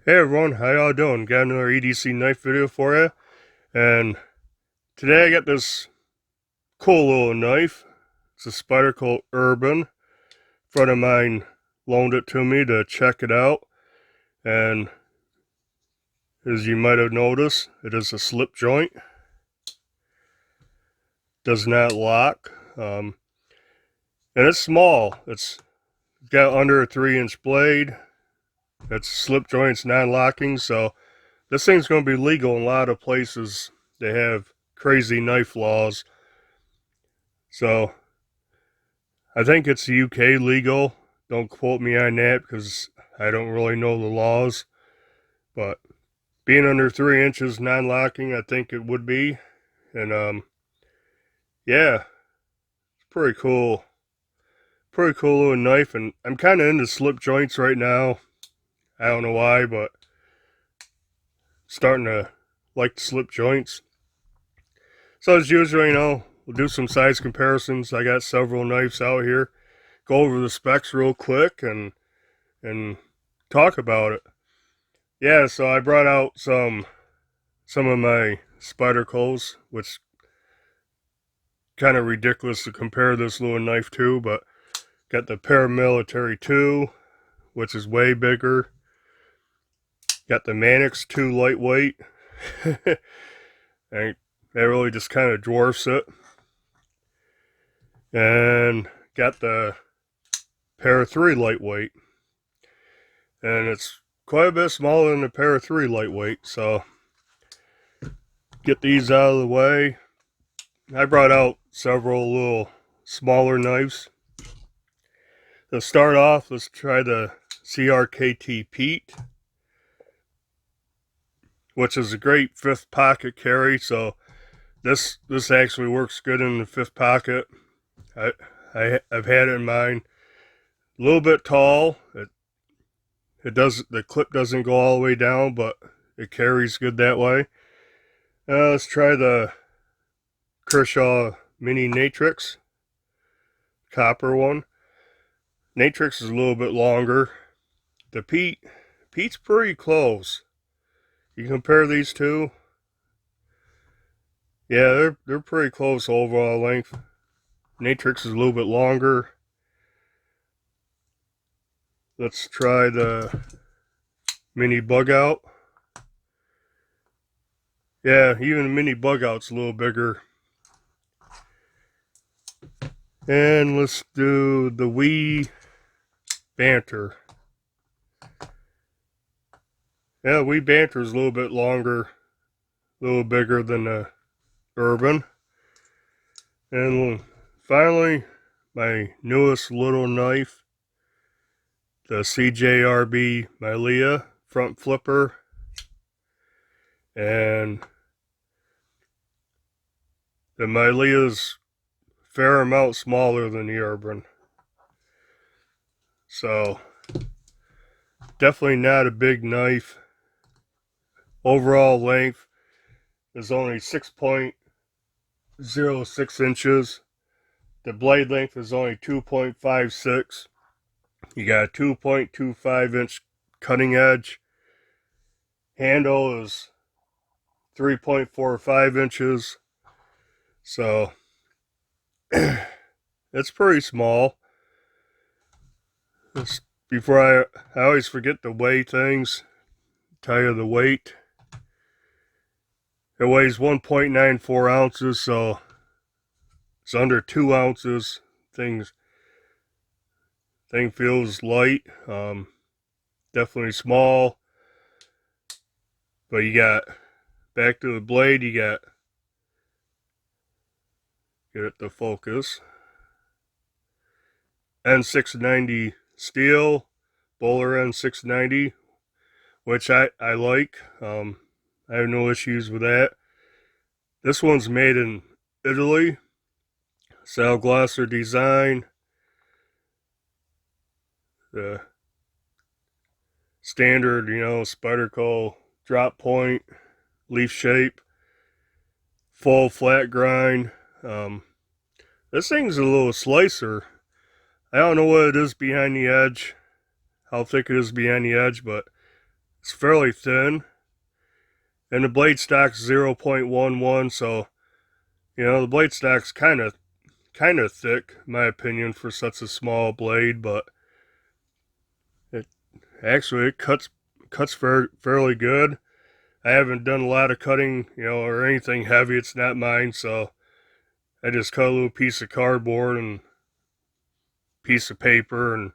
Hey everyone, how y'all doing? Got another EDC knife video for you, and today I got this cool little knife. It's a Spyderco Urban. A friend of mine loaned it to me to check it out, and as you might have noticed, it is a slip joint. Does not lock, and it's small. It's got under a 3-inch blade. It's slip joints, non-locking, so this thing's going to be legal in a lot of places. They have crazy knife laws. So I think it's UK legal. Don't quote me on that because I don't really know the laws. But being under 3 inches non-locking, I think it would be. And yeah, it's pretty cool. Pretty cool little knife. And I'm kind of into slip joints right now. I don't know why, but starting to like the slip joints. So as usual, we'll do some size comparisons. I got several knives out here. Go over the specs real quick and talk about it. Yeah, so I brought out some of my Spydercos, which kind of ridiculous to compare this little knife to, but got the Paramilitary 2, which is way bigger. Got the Manix 2 lightweight, and that really just kind of dwarfs it. And got the Para 3 lightweight, and it's quite a bit smaller than the Para 3 lightweight, so get these out of the way. I brought out several little smaller knives. To start off, let's try the CRKT Pete, which is a great fifth pocket carry. So this actually works good in the fifth pocket. I've had it in mine. A little bit tall. The clip doesn't go all the way down, but it carries good that way. Let's try the Kershaw Mini Natrix, copper one. Natrix is a little bit longer. The Pete's pretty close. You compare these two, yeah, they're pretty close overall length. Natrix is a little bit longer. Let's try the Mini Bug Out. Yeah, even the Mini Bug Out's a little bigger. And let's do the Wee Banter. Yeah, Wee Banter is a little bit longer, a little bigger than the Urban. And finally, my newest little knife, the CJRB Milea front flipper. And the Milea's fair amount smaller than the Urban. So, definitely not a big knife. Overall length is only 6.06 inches. The blade length is only 2.56. You got a 2.25 inch cutting edge. Handle is 3.45 inches. So, it's pretty small. Before I always forget to weigh things. Tell you the weight. It weighs 1.94 ounces, so it's under 2 ounces. Thing feels light. Definitely small. But you got, back to the blade, you got, get it to focus. N690 steel, Bowler N690, which I like. I have no issues with that. This one's made in Italy. Sal Glasser design. The standard, Spyderco drop point, leaf shape, full flat grind. This thing's a little slicer. I don't know what it is behind the edge, how thick it is behind the edge, but It's fairly thin, and the blade stock's 0.11, so the blade stock's kind of thick, in my opinion, for such a small blade. But it cuts fairly good. I haven't done a lot of cutting, or anything heavy. It's not mine, so I just cut a little piece of cardboard and piece of paper, and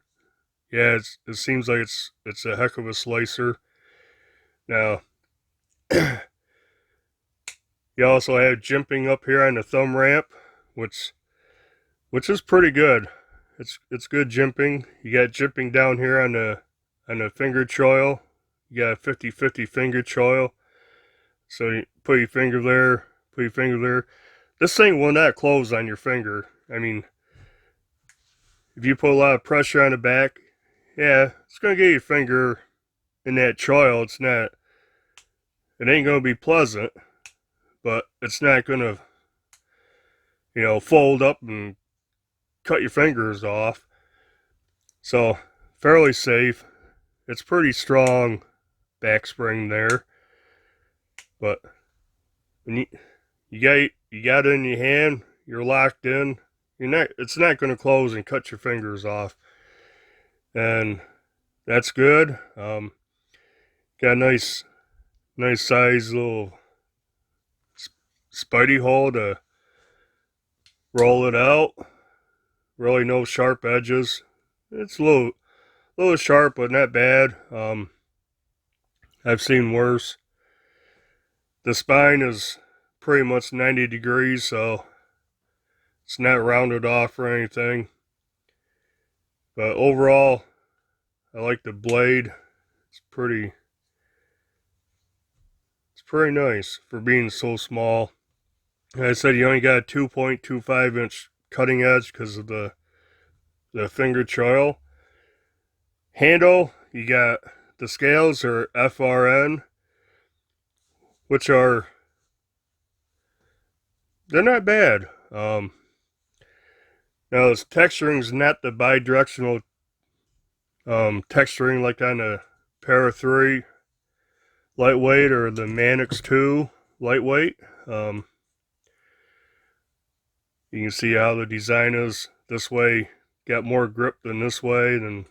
yeah, it seems like it's a heck of a slicer. Now, you also have jimping up here on the thumb ramp, which is pretty good. It's good jimping. You got jimping down here on the finger choil. You got a 50-50 finger choil. So you put your finger there, put your finger there. This thing will not close on your finger. I mean, if you put a lot of pressure on the back, yeah, it's gonna get your finger in that choil. It ain't gonna be pleasant, but it's not gonna, fold up and cut your fingers off. So fairly safe. It's pretty strong back spring there, but when you got it in your hand, you're locked in. It's not going to close and cut your fingers off, and that's good. Got a nice size little Spidey hole to roll it out. Really no sharp edges. It's a little sharp, but not bad. I've seen worse. The spine is pretty much 90 degrees, so it's not rounded off or anything. But overall, I like the blade. It's pretty nice for being so small. And I said you only got a 2.25 inch cutting edge because of the finger choil. Handle, you got the scales are FRN, which they're not bad. Now this texturing's not the bi-directional texturing like on the Para 3 lightweight or the Manix 2 lightweight. You can see how the design is this way. Got more grip than this way, than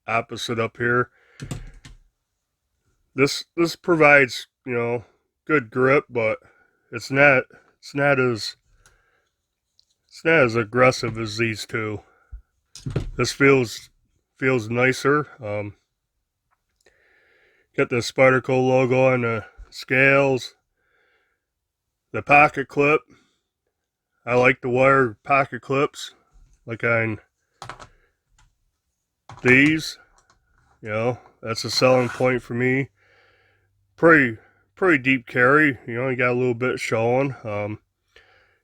opposite up here. This provides, good grip, but it's not as aggressive as these two. This feels nicer. Got the Spyderco logo on the scales. The pocket clip. I like the wire pocket clips, like on these. That's a selling point for me. Pretty deep carry. You got a little bit showing.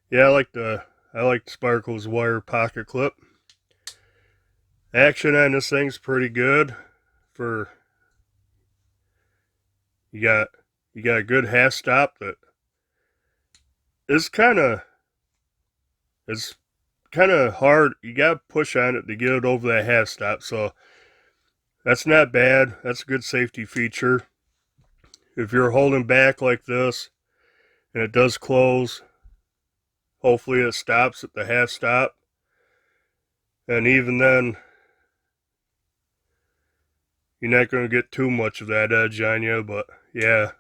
Yeah, I like Spyderco's wire pocket clip. Action on this thing's pretty good. For you got a good half stop that is kind of hard. You got to push on it to get it over that half stop. So that's not bad. That's a good safety feature. If you're holding back like this and it does close, hopefully it stops at the half stop. And even then, you're not going to get too much of that edge on you. But yeah,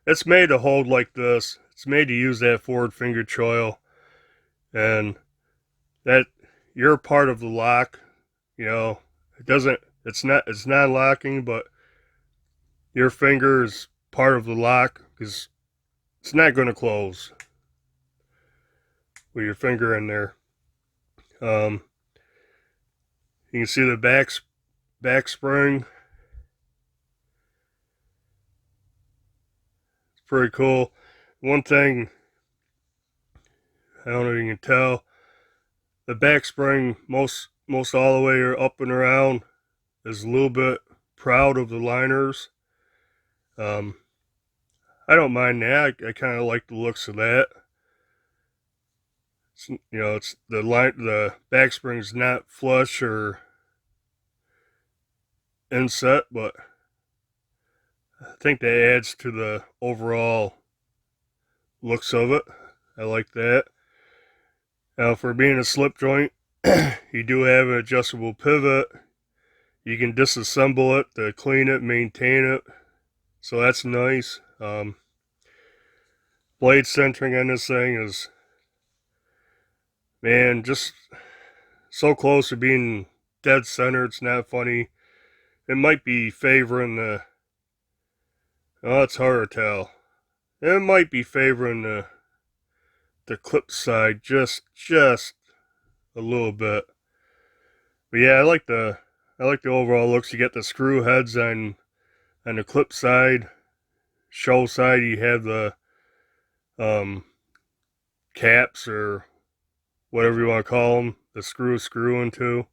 it's made to hold like this. It's made to use that forward finger choil, and that you're part of the lock. It's not locking, but your finger is part of the lock because it's not going to close with your finger in there. You can see the back spring. It's pretty cool. One thing, I don't know if you can tell, the back spring most all the way up and around is a little bit proud of the liners. I don't mind that. I kind of like the looks of that. It's the back spring's not flush or inset, but I think that adds to the overall looks of it. I like that. Now, for being a slip joint, you do have an adjustable pivot. You can disassemble it to clean it, maintain it. So that's nice. Blade centering on this thing is, man, just so close to being dead center. It's not funny. It might be favoring the, oh, it's hard to tell. It might be favoring the clip side just a little bit. But yeah, I like the overall looks. You get the screw heads on the clip side. Show side, you have the caps or whatever you want to call them. The screw into.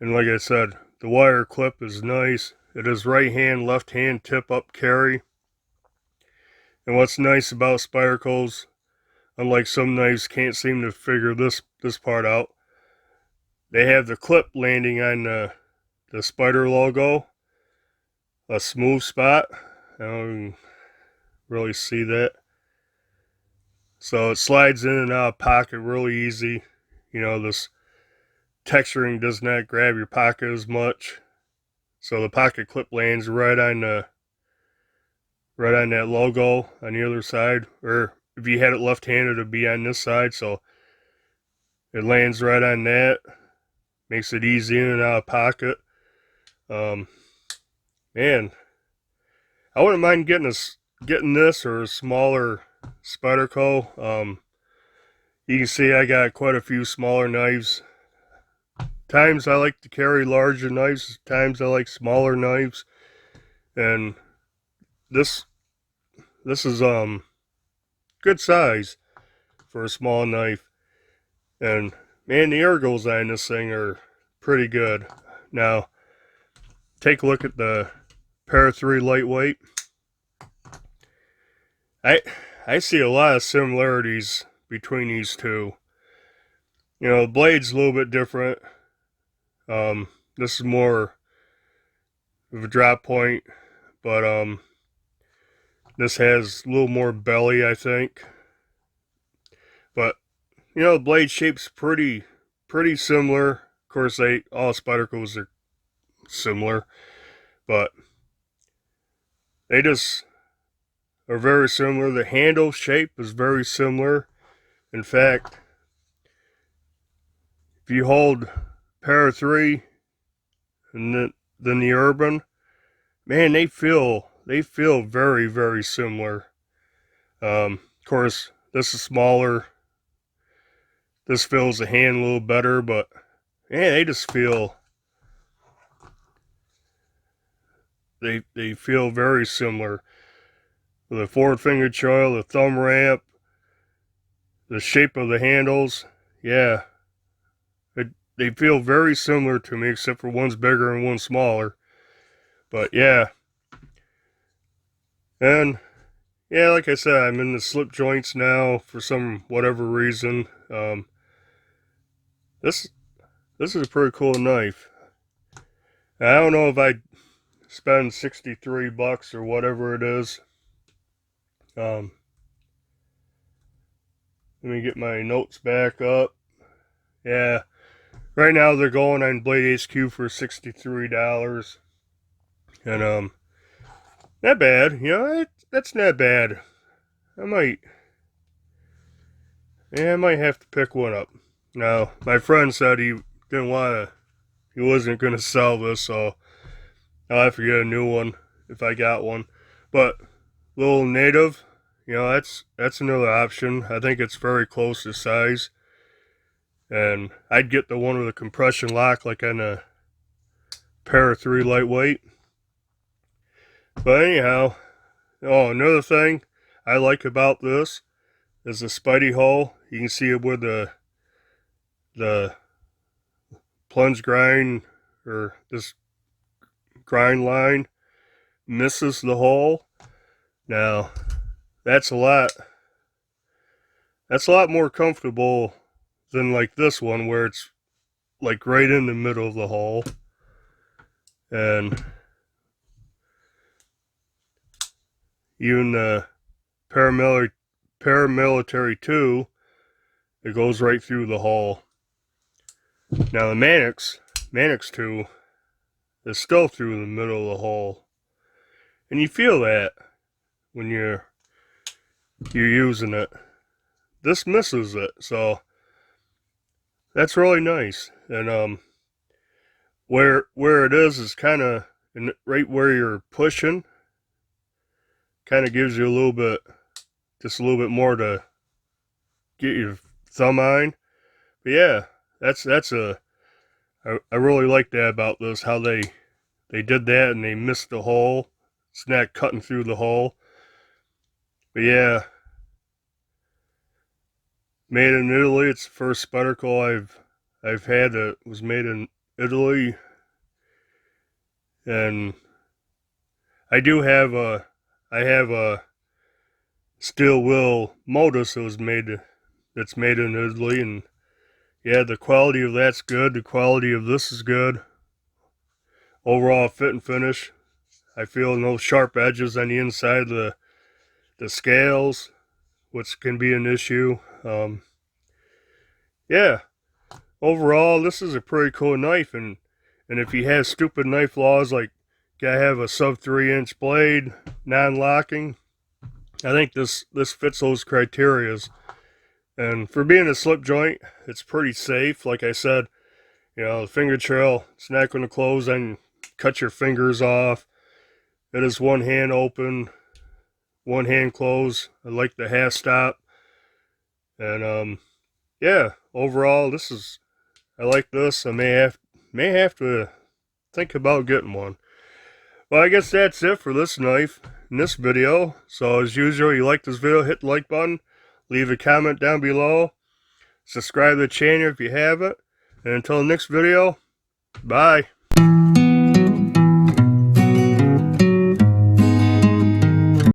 And like I said, the wire clip is nice. It is right hand, left hand tip up carry. And what's nice about Spyderco's, unlike some knives can't seem to figure this part out, they have the clip landing on the Spyder logo, a smooth spot. I don't really see that. So it slides in and out of pocket really easy. You know, this texturing does not grab your pocket as much. So the pocket clip lands right on that logo on the other side. Or if you had it left-handed, it'd be on this side. So it lands right on that. Makes it easy in and out of pocket. Man, I wouldn't mind getting this or a smaller Spyderco. You can see I got quite a few smaller knives. Times I like to carry larger knives, times I like smaller knives. And this is good size for a small knife. And man, the ergos on this thing are pretty good. Now, take a look at the Para 3 lightweight. I see a lot of similarities between these two. You know, the blade's a little bit different. This is more of a drop point, but this has a little more belly, I think. But you know, the blade shape's pretty similar. Of course, all Spydercos are similar, but they just are very similar. The handle shape is very similar. In fact, if you hold Para 3 and then the Urban, man, they feel very similar. Of course, this is smaller. This fills the hand a little better, but man, they just feel they feel very similar. The forward finger choil, the thumb ramp, the shape of the handles, yeah, they feel very similar to me, except for one's bigger and one's smaller. But yeah, and yeah, like I said, I'm in the slip joints now for some whatever reason. This is a pretty cool knife. I don't know if I'd spend 63 bucks or whatever it is. Let me get my notes back up. Yeah, right now they're going on Blade HQ for $63. And not bad, you know, that's not bad. I might have to pick one up. Now, my friend said he wasn't gonna sell this, so I'll have to get a new one if I got one. But little native, you know, that's another option. I think it's very close to size. And I'd get the one with a compression lock like on a Para 3 lightweight. But anyhow, oh, another thing I like about this is the Spidey Hole. You can see it where the plunge grind, or this grind line, misses the hole. Now, that's a lot more comfortable than like this one where it's like right in the middle of the hole. And even the paramilitary 2, it goes right through the hull. Now the Mannix 2 is still through the middle of the hull, and you feel that when you're using it. This misses it, so that's really nice. And where it is kind of right where you're pushing, kind of gives you a little bit, just a little bit more to get your thumb on. But yeah, I really like that about this, how they did that and they missed the hole. It's not cutting through the hole. But yeah, made in Italy. It's the first Spyderco I've had that was made in Italy. And I have a steel wheel modus that's made in Italy, and yeah, the quality of that's good. The quality of this is good. Overall fit and finish. I feel no sharp edges on the inside of the scales, which can be an issue. Yeah, overall this is a pretty cool knife, and if you have stupid knife laws like gotta have a sub 3-inch blade, non-locking, I think this fits those criterias. And for being a slip joint, it's pretty safe. Like I said, you know, the finger trail, it's not going to close and cut your fingers off. It is one hand open, one hand close. I like the half stop. And yeah, overall I like this. I may have to think about getting one. Well, I guess that's it for this knife in this video. So as usual, you like this video, hit the like button, leave a comment down below, subscribe to the channel if you haven't, and until the next video, bye.